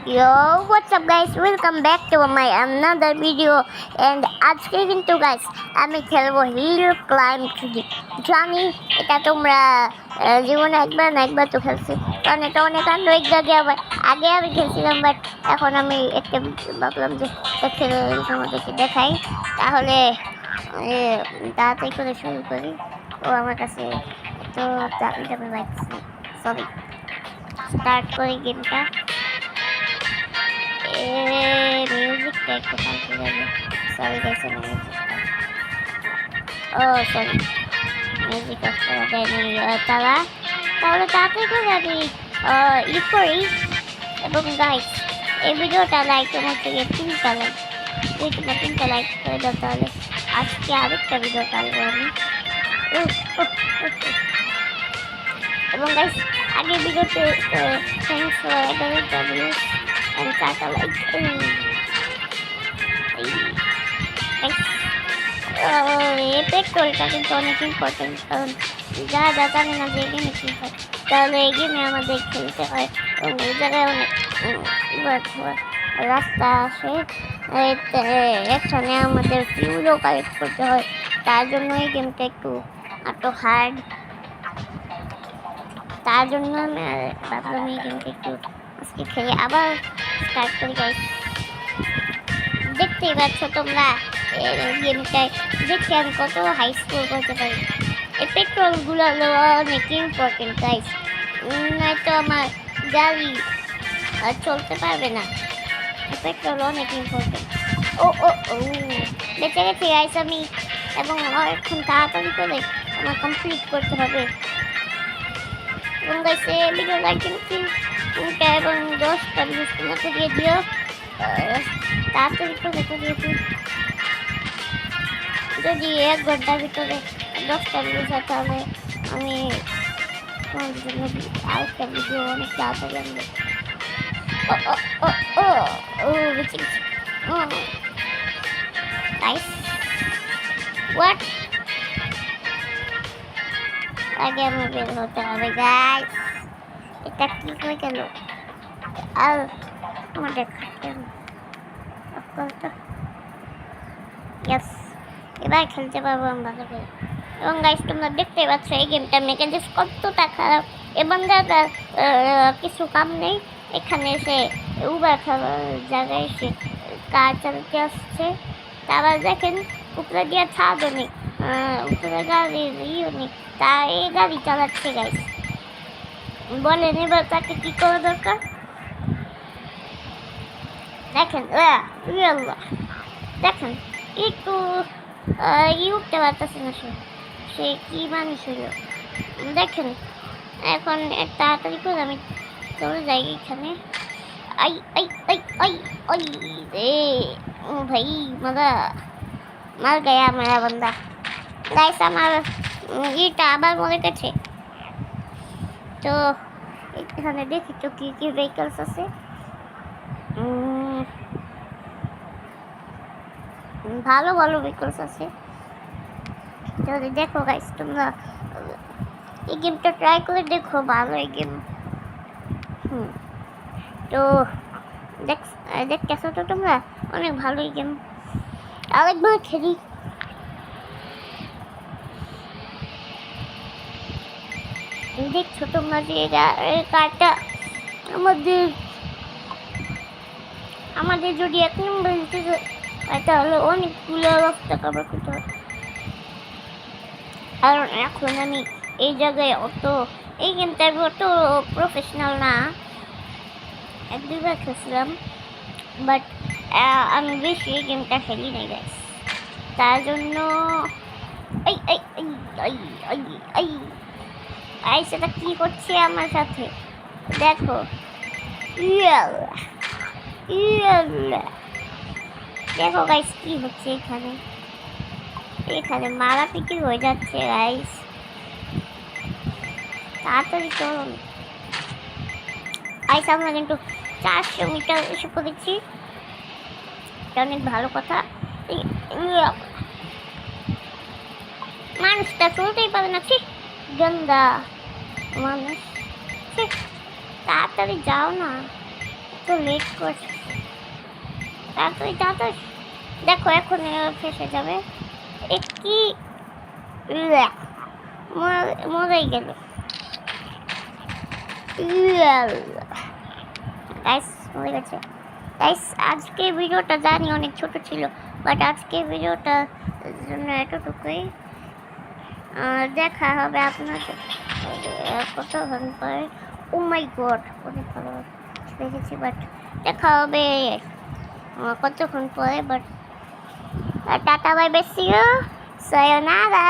Yo, what's up guys? Welcome back to my another video and আজকে কিন্তু guys আমি খেলবো হিল ক্লাইম্ব 3D জানি এটা তোমরা জীবনে একবার তো খেলছি, কারণ এটা অনেক আগে আমি খেলছিলাম, বাট এখন আমি একটা ভাবলাম যে খেলে তোমাদেরকে দেখাই, তাহলে তাড়াতাড়ি করে শুরু করি। ও আমার কাছে তো দামি লাগছে, সরি স্টার্ট করি গেমটা। মিউজিকটা একটু ফালতু লাগে, সরি গাইস, মিউজিকটা সরি মিউজিক অফ করা যায়নি। তাহলে তাড়াতাড়ি করে আমি ই করি। এবং গাইস এই ভিডিওটা লাইক আমার থেকে 3টা লাইক, যদি তোমরা 3টা লাইক করে দাও তাহলে আজকে আরেকটা ভিডিও চালবো আমি। এবং গাইস আগে ভিডিওতে thanks for everybody and tata like পেট্রোলটা কিন্তু অনেক ইম্পর্টেন্ট, কারণ যা জানে না যে গেমে কী হয়, তাহলে এই গেমে আমাদের খেলতে হয় এবং এই জায়গায় অনেক রাস্তা আসে, এখানে আমাদের ফিউলও কালেক্ট করতে হয়, তার জন্য এই গেমটা একটু হার্ড। তার জন্য আমি ভাবলাম এই গেমটা একটু আজকে খেলে আবার স্টার্ট করি গাইস। দেখতেই পাচ্ছ তোমরা গেমটায় দেখছি আমি কত হাই স্কোর করতে পারি। এই পেট্রোলগুলো অনেক ইম্পর্টেন্ট গাইস, নয়তো আমার গাড়ি চলতে পারবে না। পেট্রোল অনেক ইম্পর্টেন্ট। ও ও ও বেঁচে গেছি গাইস আমি, এবং এখন তাড়াতাড়ি করে আমার কমপ্লিট করতে হবে। এবং গাইস ভিডিও লাইক এবং 10টা ভিউজ তোমাকে দিয়ে দিও, তাড়াতাড়ি করে দিয়েছি। যদি 1 ঘন্টার ভিতরে 10টা ভিউজ হয় তাহলে আমি তোমাদের জন্য আরেকটা ভিডিও অনেক তাড়াতাড়ি আনবো। বেঁচে গেছি গাইস। হোয়াট, আগে আমার বের হতে হবে গাইস। এটা কি হয়ে গেল? আর আমাদের এবার খেলতে পারবো আমি ভালো করে। এবং গাইস তোমরা দেখতে পাচ্ছ এই গেমটা মেকানিক্স কতটা খারাপ, এবং যারা কিছু কাম নেই এখানে এসে উবার খাবার জায়গায় এসে কার চালাতে আসছে, তারা দেখেন উপরে দিয়ে ছাদও নেই, উপরে গাড়ির ইও নেই, তা এই গাড়ি চালাচ্ছে গাইস। বলেন এবার তাকে কি করা দরকার? দেখেন দেখেন একটু উঠতে পারতেছে না, সে কি মানুষ হইল দেখেন। এখন তাড়াতাড়ি করে আমি চলে যাই এখানে। I I I I I রে ভাই, মার গায়া মেরা বন্দা গাইস। আমার এটা আবার মনে গেছে, তো এখানে দেখি তো কি কি ভেহিকলস আছে। ভালো ভালো ভেহিকলস আছে, যদি দেখো গাইস তোমরা এই গেমটা ট্রাই করে দেখো, ভালো এই গেম। তো দেখতেছো তো তোমরা, অনেক ভালো এই গেম। আরেকবার খেলি। দেখছো তোমরা যে কারটা আমাদের যদি 1 নম্বর নিতে তাহলে অনেকগুলো রাস্তা কভার করতে হবে, কারণ এখন আমি এই জায়গায় এই গেমটা অত প্রফেশনাল না, 1-2বার খেলছিলাম, বাট আমি বেশি এই গেমটা খেলি নাই গাইস, তার জন্য সেটা কি করছে আমার সাথে দেখো। দেখো গাইস কি হচ্ছে এখানে মারাপিটি হয়ে যাচ্ছে গাইস। তাড়াতাড়ি চলুন গাইস, আমরা কিন্তু 400 মিটার এসে পড়েছি, এটা অনেক ভালো কথা। মানুষটা চলতেই পারে না, ঠিক গন্ধা মানুষ, তাড়াতাড়ি যাও না। তো লেট করছে, তাড়াতাড়ি তাড়াতাড়ি দেখো এখন ফেসে যাবে। এ কি মরেই গেল। গাইস মরে গেছে। গাইস আজকের ভিডিওটা জানি অনেক ছোট ছিল, বাট আজকের ভিডিওটা জন্য এতটুকুই। দেখা হবে আপনাদের কতক্ষণ পরে। ও মাই গড, অনেক ভালো দেখেছি, বাট দেখা হবে কতক্ষণ পরে। But tata bye bye, see you, সায়োনারা।